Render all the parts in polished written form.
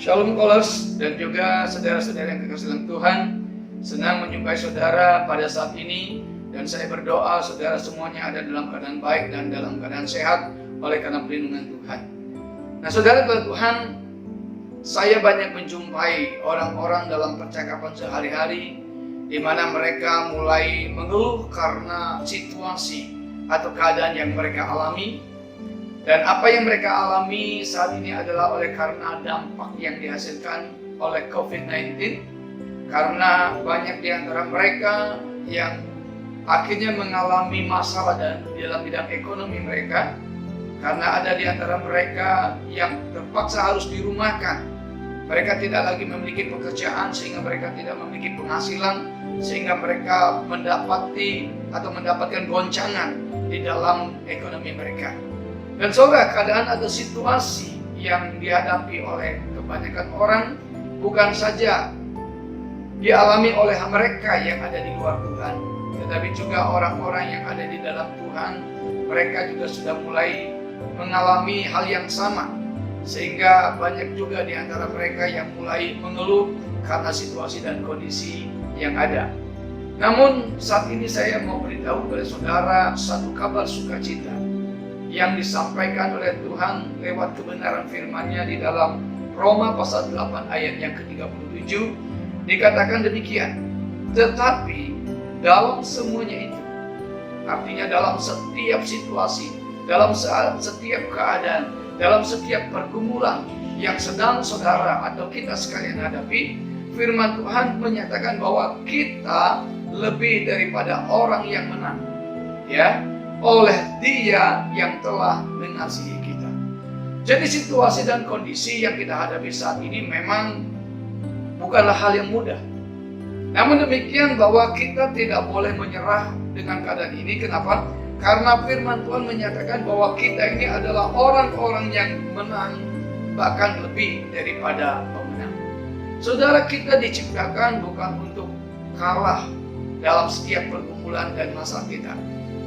Shalom Kolos dan juga saudara-saudara yang kekasih dalam Tuhan. Senang menjumpai saudara pada saat ini, dan saya berdoa saudara semuanya ada dalam keadaan baik dan dalam keadaan sehat oleh karena perlindungan Tuhan. Nah saudara dalam Tuhan, saya banyak menjumpai orang-orang dalam percakapan sehari-hari di mana mereka mulai mengeluh karena situasi atau keadaan yang mereka alami. Dan apa yang mereka alami saat ini adalah oleh karena dampak yang dihasilkan oleh COVID-19. Karena banyak di antara mereka yang akhirnya mengalami masalah dalam bidang ekonomi mereka. Karena ada di antara mereka yang terpaksa harus dirumahkan. Mereka tidak lagi memiliki pekerjaan sehingga mereka tidak memiliki penghasilan, sehingga mereka mendapatkan goncangan di dalam ekonomi mereka. Dan saudara, keadaan atau situasi yang dihadapi oleh kebanyakan orang bukan saja dialami oleh mereka yang ada di luar Tuhan, tetapi juga orang-orang yang ada di dalam Tuhan, mereka juga sudah mulai mengalami hal yang sama. Sehingga banyak juga di antara mereka yang mulai mengeluh karena situasi dan kondisi yang ada. Namun saat ini saya mau beritahu kepada saudara satu kabar sukacita yang disampaikan oleh Tuhan lewat kebenaran firman-Nya di dalam Roma pasal 8 ayat yang ke-37. Dikatakan demikian, tetapi dalam semuanya itu, artinya dalam setiap situasi, dalam setiap keadaan, dalam setiap pergumulan yang sedang saudara atau kita sekalian hadapi, firman Tuhan menyatakan bahwa kita lebih daripada orang yang menang, ya, oleh Dia yang telah mengasihi kita. Jadi situasi dan kondisi yang kita hadapi saat ini memang bukanlah hal yang mudah. Namun demikian bahwa kita tidak boleh menyerah dengan keadaan ini. Kenapa? Karena firman Tuhan menyatakan bahwa kita ini adalah orang-orang yang menang, bahkan lebih daripada pemenang. Saudara, kita diciptakan bukan untuk kalah dalam setiap pergumulan dan masalah kita.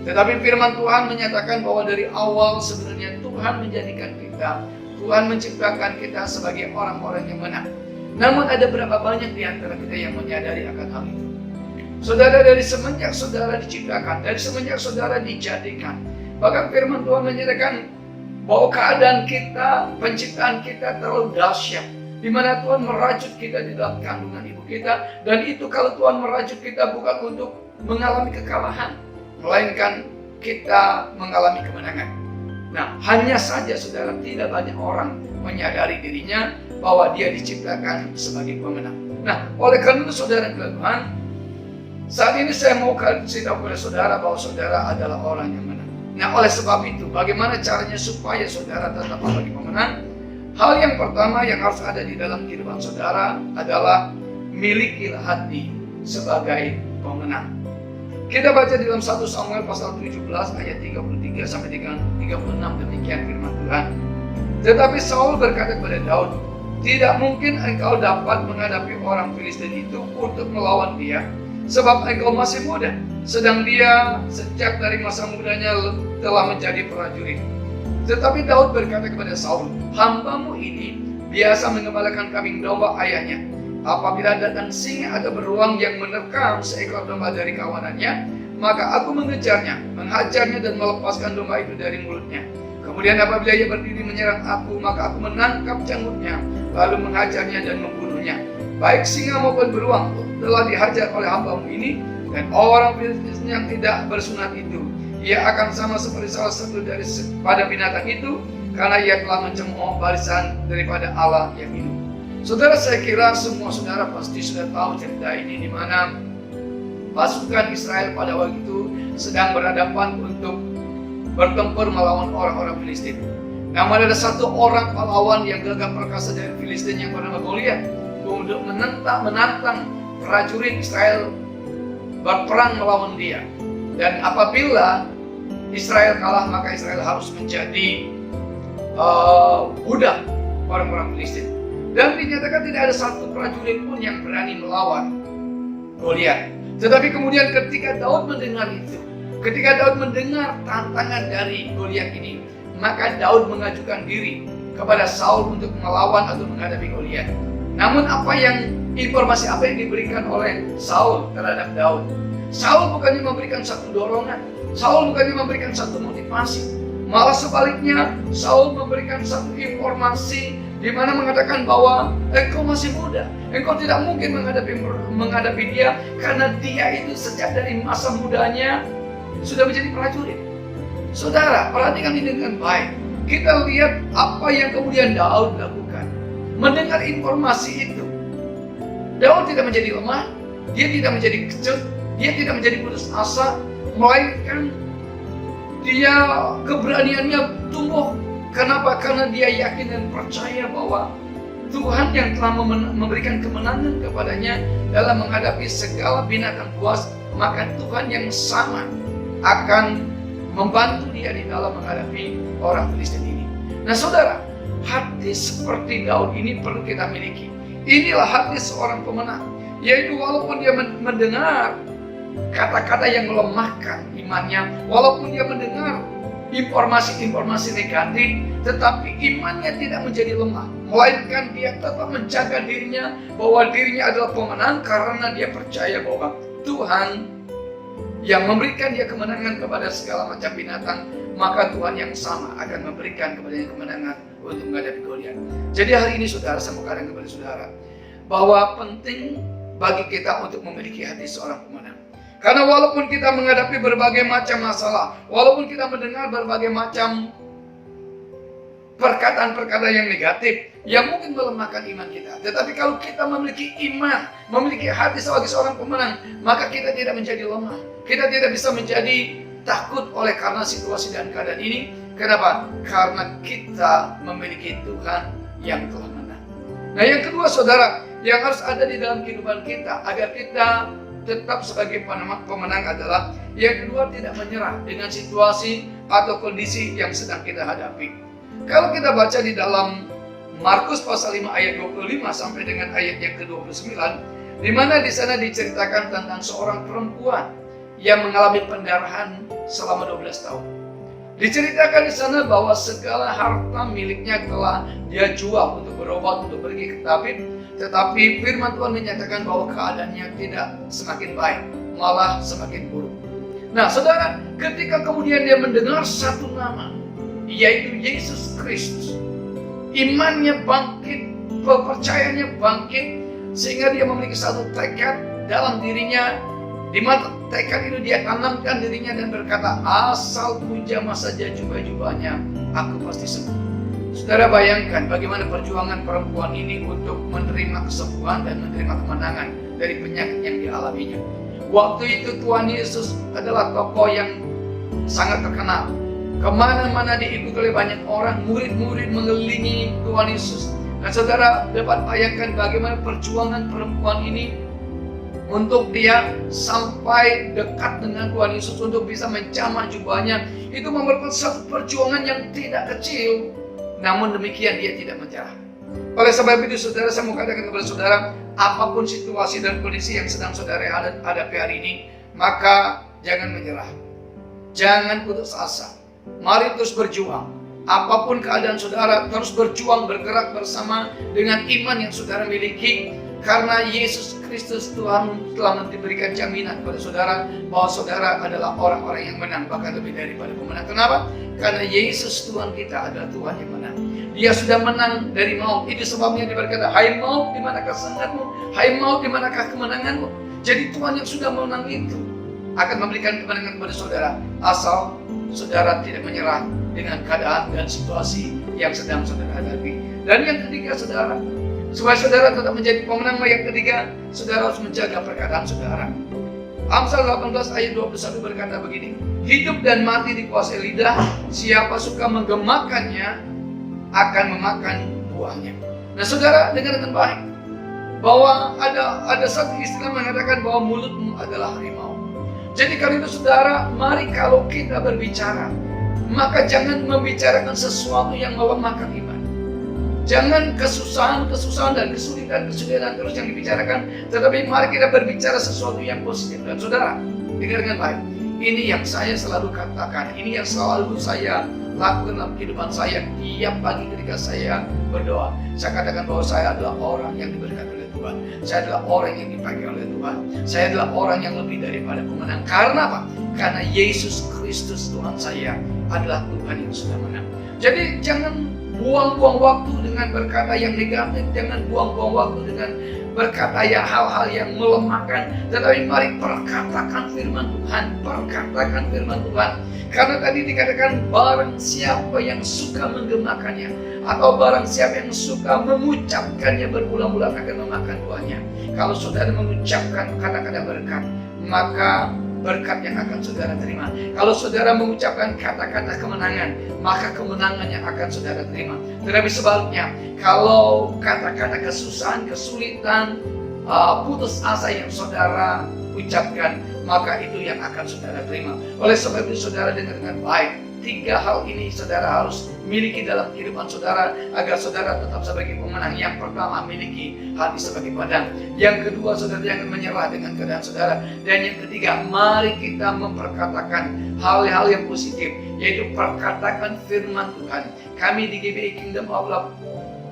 Tetapi firman Tuhan menyatakan bahwa dari awal sebenarnya Tuhan menjadikan kita, Tuhan menciptakan kita sebagai orang-orang yang menang. Namun ada berapa banyak di antara kita yang menyadari akan hal itu? Saudara, dari semenjak saudara diciptakan, dari semenjak saudara dijadikan, bahkan firman Tuhan menyatakan bahwa keadaan kita, penciptaan kita terlalu dahsyat, di mana Tuhan merajut kita di dalam kandungan ibu kita. Dan itu kalau Tuhan merajut kita bukan untuk mengalami kekalahan, melainkan kita mengalami kemenangan. Nah, hanya saja saudara, tidak banyak orang menyadari dirinya bahwa dia diciptakan sebagai pemenang. Nah, oleh karena itu saudara Tuhan, saat ini saya mau kasih tahu kepada saudara bahwa saudara adalah orang yang menang. Nah, oleh sebab itu, bagaimana caranya supaya saudara tetap menjadi pemenang? Hal yang pertama yang harus ada di dalam kehidupan saudara adalah milikilah hati sebagai pemenang. Kita baca di dalam 1 Samuel pasal 17 ayat 33 sampai dengan 36, demikian firman Tuhan. Tetapi Saul berkata kepada Daud, tidak mungkin engkau dapat menghadapi orang Filistin itu untuk melawan dia, sebab engkau masih muda, sedang dia sejak dari masa mudanya telah menjadi prajurit. Tetapi Daud berkata kepada Saul, hambamu ini biasa mengembalakan kambing domba ayahnya. Apabila datang singa atau beruang yang menerkam seekor domba dari kawanannya, maka aku mengejarnya, menghajarnya dan melepaskan domba itu dari mulutnya. Kemudian apabila ia berdiri menyerang aku, maka aku menangkap janggutnya, lalu menghajarnya dan membunuhnya. Baik singa maupun beruang telah dihajar oleh hambamu ini, dan orang Filistin yang tidak bersunat itu, ia akan sama seperti salah satu daripada binatang itu, karena ia telah mencemooh barisan daripada Allah yang hidup. Saudara, saya kira semua saudara pasti sudah tahu cerita ini, di mana pasukan Israel pada waktu itu sedang berhadapan untuk bertempur melawan orang-orang Filistin. Namun ada satu orang pahlawan yang gagah perkasa dari Filistin yang bernama Goliat untuk menantang prajurit Israel berperang melawan dia. Dan apabila Israel kalah, maka Israel harus menjadi budak orang-orang Filistin. Dan dinyatakan tidak ada satu prajurit pun yang berani melawan Goliat. Tetapi kemudian ketika Daud mendengar itu, ketika Daud mendengar tantangan dari Goliat ini, maka Daud mengajukan diri kepada Saul untuk melawan atau menghadapi Goliat. Namun informasi apa yang diberikan oleh Saul terhadap Daud? Saul bukannya memberikan satu dorongan, Saul bukannya memberikan satu motivasi, malah sebaliknya Saul memberikan satu informasi di mana mengatakan bahwa engkau masih muda, engkau tidak mungkin menghadapi dia karena dia itu sejak dari masa mudanya sudah menjadi prajurit. Saudara, perhatikan ini dengan baik. Kita lihat apa yang kemudian Daud lakukan. Mendengar informasi itu, Daud tidak menjadi lemah, dia tidak menjadi kecut, dia tidak menjadi putus asa, melainkan dia keberaniannya tumbuh. Kenapa? Karena dia yakin dan percaya bahwa Tuhan yang telah memberikan kemenangan kepadanya dalam menghadapi segala binatang buas, maka Tuhan yang sama akan membantu dia di dalam menghadapi orang Filistin ini. Nah saudara, hati seperti Daud ini perlu kita miliki. Inilah hati seorang pemenang, yaitu walaupun dia mendengar kata-kata yang melemahkan imannya, walaupun dia mendengar informasi-informasi negatif, tetapi imannya tidak menjadi lemah, melainkan dia tetap menjaga dirinya bahwa dirinya adalah pemenang karena dia percaya bahwa Tuhan yang memberikan dia kemenangan kepada segala macam binatang, maka Tuhan yang sama akan memberikan kepadanya kemenangan untuk menghadapi Goliat. Jadi hari ini saudara, saya mau katakan kepada saudara bahwa penting bagi kita untuk memiliki hati seorang pemenang. Karena walaupun kita menghadapi berbagai macam masalah, walaupun kita mendengar berbagai macam perkataan-perkataan yang negatif yang mungkin melemahkan iman kita, tetapi kalau kita memiliki iman, memiliki hati sebagai seorang pemenang, maka kita tidak menjadi lemah, kita tidak bisa menjadi takut oleh karena situasi dan keadaan ini. Kenapa? Karena kita memiliki Tuhan yang telah menang. Nah yang kedua saudara, yang harus ada di dalam kehidupan kita agar kita tetap sebagai pemenang adalah yang kedua, tidak menyerah dengan situasi atau kondisi yang sedang kita hadapi. Kalau kita baca di dalam Markus pasal 5 ayat 25 sampai dengan ayat yang ke-29, di mana di sana diceritakan tentang seorang perempuan yang mengalami pendarahan selama 12 tahun. Diceritakan di sana bahwa segala harta miliknya telah dia jual untuk berobat, untuk pergi ke tabib, tetapi firman Tuhan menyatakan bahwa keadaannya tidak semakin baik, malah semakin buruk. Nah saudara, ketika kemudian dia mendengar satu nama, yaitu Yesus Kristus, imannya bangkit, kepercayaannya bangkit, sehingga dia memiliki satu tekad dalam dirinya, di mana tekad itu dia tanamkan dirinya dan berkata, asal ku jamah saja jubah-jubahnya, aku pasti sembuh. Saudara bayangkan bagaimana perjuangan perempuan ini untuk menerima kesembuhan dan menerima kemenangan dari penyakit yang dialaminya. Waktu itu Tuhan Yesus adalah tokoh yang sangat terkenal. Kemana-mana diikuti oleh banyak orang, murid-murid mengelilingi Tuhan Yesus. Nah saudara dapat bayangkan bagaimana perjuangan perempuan ini untuk dia sampai dekat dengan Tuhan Yesus, untuk bisa menjamah jubahnya. Itu memerlukan satu perjuangan yang tidak kecil. Namun demikian dia tidak menyerah. Oleh sebab itu saudara, saya mau katakan kepada saudara, apapun situasi dan kondisi yang sedang saudara hadapi hari ini, maka jangan menyerah, jangan putus asa. Mari terus berjuang. Apapun keadaan saudara, terus berjuang, bergerak bersama dengan iman yang saudara miliki. Karena Yesus Kristus Tuhan telah memberikan jaminan kepada saudara bahwa saudara adalah orang-orang yang menang, bahkan lebih daripada pemenang. Kenapa? Karena Yesus Tuhan kita adalah Tuhan yang menang. Dia sudah menang dari maut. Itu sebabnya dia berkata, hai maut, di manakah sangatmu? Hai maut, di manakah kemenanganmu? Jadi Tuhan yang sudah menang itu akan memberikan kemenangan kepada saudara, asal saudara tidak menyerah dengan keadaan dan situasi yang sedang saudara hadapi. Dan yang ketiga saudara, supaya saudara tetap menjadi pemenang, yang ketiga, saudara harus menjaga perkataan saudara. Amsal 18 ayat 21 berkata begini, hidup dan mati dikuasai lidah, siapa suka menggemakannya akan memakan buahnya. Nah saudara, dengar dengan baik bahwa ada satu istilah mengatakan bahwa mulutmu adalah harimau. Jadi kalau itu saudara, mari kalau kita berbicara, maka jangan membicarakan sesuatu yang melemahkan iman. Jangan kesusahan dan kesulitan terus yang dibicarakan, tetapi mari kita berbicara sesuatu yang positif. Dan saudara, dengar dengan baik. Ini yang saya selalu katakan, ini yang selalu saya lakukan dalam kehidupan saya tiap pagi ketika saya berdoa. Saya katakan bahwa saya adalah orang yang diberkati oleh Tuhan. Saya adalah orang yang dipakai oleh Tuhan. Saya adalah orang yang lebih daripada pemenang. Karena apa? Karena Yesus Kristus Tuhan saya adalah Tuhan yang sudah menang. Jadi jangan buang-buang waktu dengan berkata yang negatif. Jangan buang-buang waktu dengan berkata yang hal-hal yang melemahkan. Tetapi mari perkatakan firman Tuhan. Perkatakan firman Tuhan. Karena tadi dikatakan barang siapa yang suka menggemakannya, atau barang siapa yang suka mengucapkannya berulang-ulang akan memakan buahnya. Kalau saudara mengucapkan kata-kata berkat, maka berkat yang akan saudara terima. Kalau saudara mengucapkan kata-kata kemenangan, maka kemenangan yang akan saudara terima. Tetapi sebaliknya, kalau kata-kata kesusahan, kesulitan, putus asa yang saudara ucapkan, maka itu yang akan saudara terima. Oleh sebab itu saudara dengar dengan baik. 3 hal ini saudara harus miliki dalam kehidupan saudara agar saudara tetap sebagai pemenang. Yang pertama, miliki hati sebagai padang. Yang kedua, saudara jangan menyerah dengan keadaan saudara. Dan yang ketiga, mari kita memperkatakan hal-hal yang positif, yaitu perkatakan firman Tuhan. Kami di GBI Kingdom of Love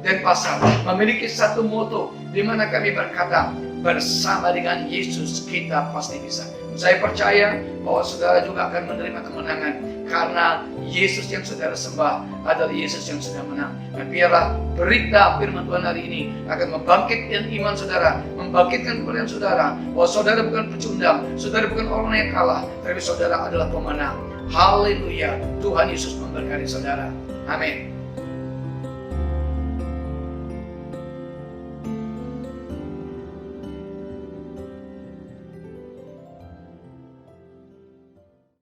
Denpasar memiliki satu moto di mana kami berkata, bersama dengan Yesus kita pasti bisa. Saya percaya bahwa saudara juga akan menerima kemenangan karena Yesus yang saudara sembah adalah Yesus yang sudah menang. Dan biarlah berita firman Tuhan hari ini akan membangkitkan iman saudara, membangkitkan kepercayaan saudara bahwa saudara bukan pecundang, saudara bukan orang yang kalah, tapi saudara adalah pemenang. Haleluya. Tuhan Yesus memberkati saudara. Amin.